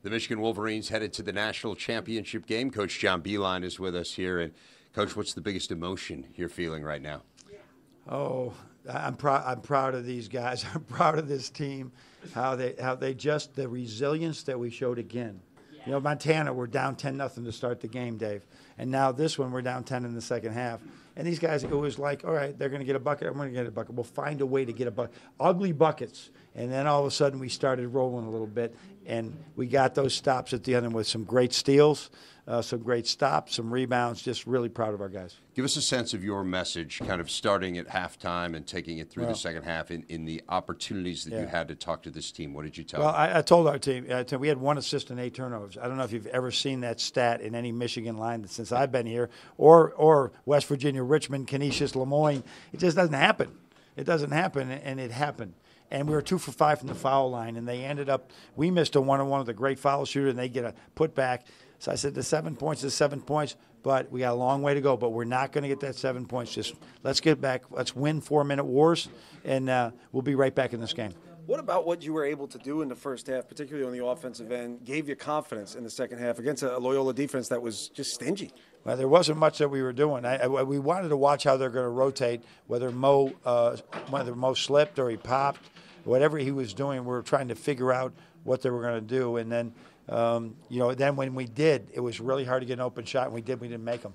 The Michigan Wolverines headed to the national championship game. Coach John Beilein is with us here. And, Coach, what's the biggest emotion you're feeling right now? Oh, I'm proud of these guys. I'm proud of this team, how they just, the resilience that we showed again. You know, Montana, we're down 10-0 to start the game, Dave. And now this one, we're down 10 in the second half. And these guys, it was like, all right, they're going to get a bucket. I'm going to get a bucket. We'll find a way to get a bucket. Ugly buckets. And then all of a sudden we started rolling a little bit. And we got those stops at the end with some great steals, some great stops, some rebounds. Just really proud of our guys. Give us a sense of your message, kind of starting at halftime and taking it through the second half in the opportunities that you had to talk to this team. What did you tell them? Well, I told our team, we had 1 assist and 8 turnovers. I don't know if you've ever seen that stat in any Michigan line since I've been here, or West Virginia, Richmond, Canisius, Lemoyne. It just doesn't happen. It doesn't happen, and it happened. And we were 2 for 5 from the foul line, and they ended up, we missed a 1-on-1 with a great foul shooter, and they get a putback. So I said, the 7 points is 7 points, but we got a long way to go. But we're not going to get that 7 points. Just let's get back. Let's win 4-minute wars, and we'll be right back in this game. What about what you were able to do in the first half, particularly on the offensive end, gave you confidence in the second half against a Loyola defense that was just stingy? Well, there wasn't much that we were doing. We wanted to watch how they're going to rotate, whether Mo slipped or he popped, whatever he was doing. We were trying to figure out what they were going to do, and then. Then when we did, it was really hard to get an open shot, and we didn't make them.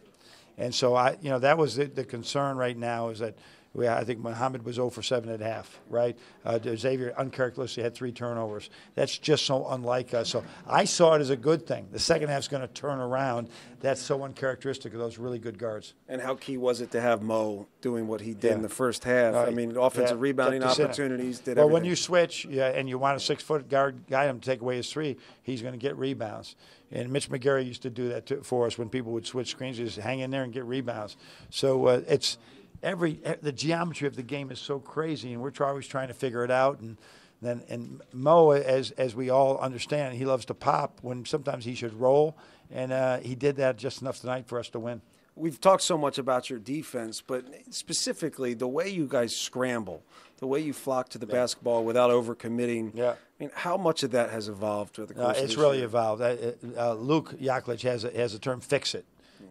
And so, that was the concern right now is that I think Muhammad was 0 for 7 at half, right? Xavier, uncharacteristically, had 3 turnovers. That's just so unlike us. So I saw it as a good thing. The second half's going to turn around. That's so uncharacteristic of those really good guards. And how key was it to have Mo doing what he did in the first half? I mean, offensive rebounding opportunities, did everything. Well, when you switch and you want a 6-foot guard guy to take away his 3, he's going to get rebounds. And Mitch McGarry used to do that for us when people would switch screens. Just hang in there and get rebounds. So it's – the geometry of the game is so crazy, and we're always trying to figure it out. And Mo, as we all understand, he loves to pop when sometimes he should roll, and he did that just enough tonight for us to win. We've talked so much about your defense, but specifically the way you guys scramble, the way you flock to the basketball without overcommitting. Yeah. I mean, how much of that has evolved through the course of this year? It's really evolved. Luke Yaklich has a term, fix it.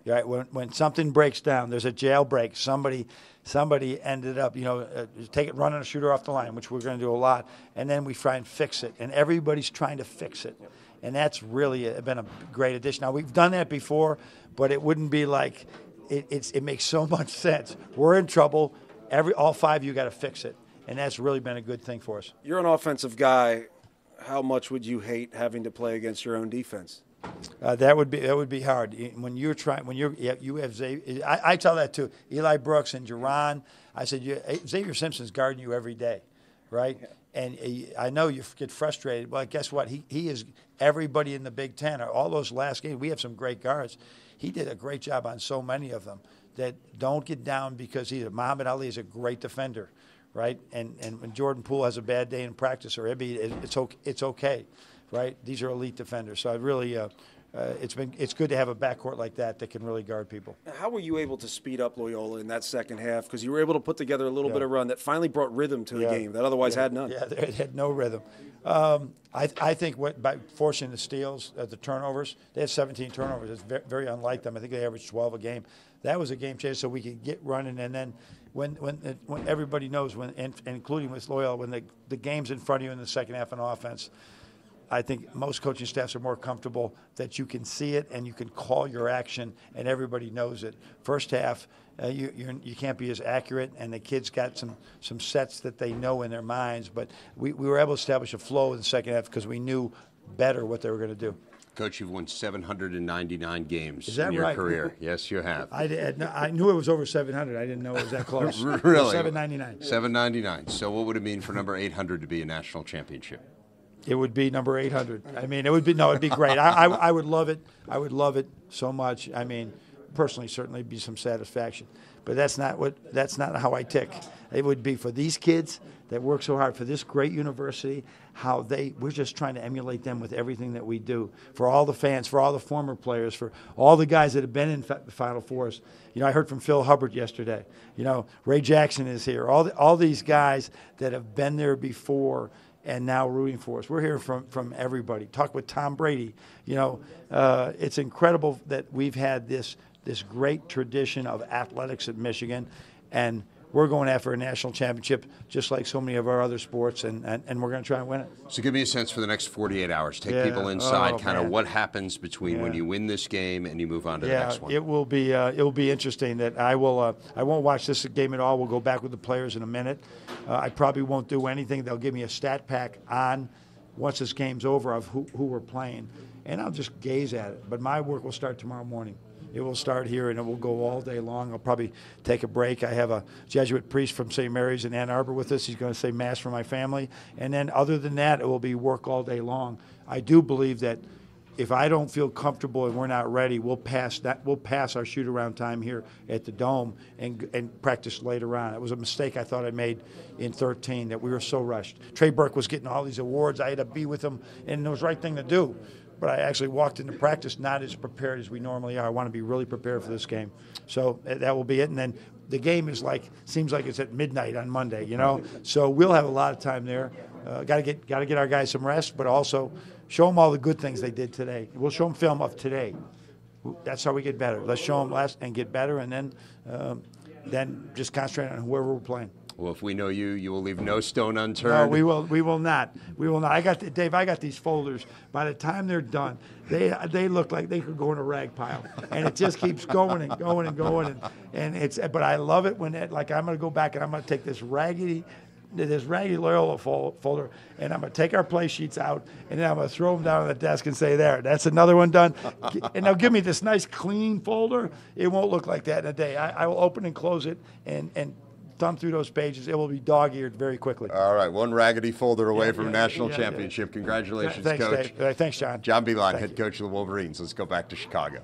Right, when something breaks down, there's a jailbreak. Somebody ended up, running a shooter off the line, which we're going to do a lot, and then we try and fix it. And everybody's trying to fix it, and that's really been a great addition. Now we've done that before, but it wouldn't be like it makes so much sense. We're in trouble. All 5 of you got to fix it, and that's really been a good thing for us. You're an offensive guy. How much would you hate having to play against your own defense? That would be hard when you have Xavier. I tell that to Eli Brooks and Jerron. I said Xavier Simpson's guarding you every day, right? And I know you get frustrated. Well, guess what? He is everybody in the Big Ten. All those last games, we have some great guards. He did a great job on so many of them. That don't get down because Muhammad Ali is a great defender, right? And when Jordan Poole has a bad day in practice or it's okay. Right, these are elite defenders. So I really, it's good to have a backcourt like that can really guard people. How were you able to speed up Loyola in that second half? Because you were able to put together a little bit of run that finally brought rhythm to the game that otherwise had none. Yeah, they had no rhythm. I think by forcing the steals, the turnovers, they had 17 turnovers. It's very, very unlike them. I think they averaged 12 a game. That was a game changer, so we could get running. And then when everybody knows, and including with Loyola, when the game's in front of you in the second half on offense. I think most coaching staffs are more comfortable that you can see it and you can call your action and everybody knows it. First half, you can't be as accurate, and the kids got some sets that they know in their minds. But we were able to establish a flow in the second half because we knew better what they were going to do. Coach, you've won 799 games in your career. Yes, you have. I knew it was over 700. I didn't know it was that close. Really? 799. 799. So what would it mean for number 800 to be a national championship? It would be number 800. I mean, it'd be great. I would love it. I would love it so much. I mean, personally, certainly be some satisfaction. But that's not how I tick. It would be for these kids that work so hard for this great university, we're just trying to emulate them with everything that we do. For all the fans, for all the former players, for all the guys that have been in the Final Fours. I heard from Phil Hubbard yesterday. Ray Jackson is here. All these guys that have been there before. and now rooting for us. We're hearing from everybody. Talk with Tom Brady. You know, it's incredible that we've had this great tradition of athletics at Michigan, and we're going after a national championship just like so many of our other sports, and we're going to try and win it. So give me a sense for the next 48 hours. Take people inside, kind of what happens between when you win this game and you move on to the next one. It will be interesting. That I won't watch this game at all. We'll go back with the players in a minute. I probably won't do anything. They'll give me a stat pack on once this game's over of who we're playing, and I'll just gaze at it. But my work will start tomorrow morning. It will start here, and it will go all day long. I'll probably take a break. I have a Jesuit priest from St. Mary's in Ann Arbor with us. He's going to say Mass for my family. And then other than that, it will be work all day long. I do believe that if I don't feel comfortable and we're not ready, we'll pass our shoot-around time here at the Dome and practice later on. It was a mistake I thought I made in 13, that we were so rushed. Trey Burke was getting all these awards. I had to be with him, and it was the right thing to do. But I actually walked into practice not as prepared as we normally are. I want to be really prepared for this game. So that will be it. And then the game seems like it's at midnight on Monday, you know. So we'll have a lot of time there. Got to get our guys some rest, but also show them all the good things they did today. We'll show them film of today. That's how we get better. Let's show them last and get better, and then just concentrate on whoever we're playing. Well, if we know you, you will leave no stone unturned. No, we will not. We will not. Dave, I got these folders. By the time they're done, they look like they could go in a rag pile, and it just keeps going and going and going. And it's. But I love it when I'm going to go back and I'm going to take this raggedy Loyola folder, and I'm going to take our play sheets out, and then I'm going to throw them down on the desk and say, there, that's another one done. And they'll give me this nice clean folder. It won't look like that in a day. I will open and close it and thumb through those pages. It will be dog-eared very quickly. All right, one raggedy folder away from national championship. Congratulations, Thanks, Coach. Dave. Thanks, John. John Beilein, head coach of the Wolverines. Let's go back to Chicago.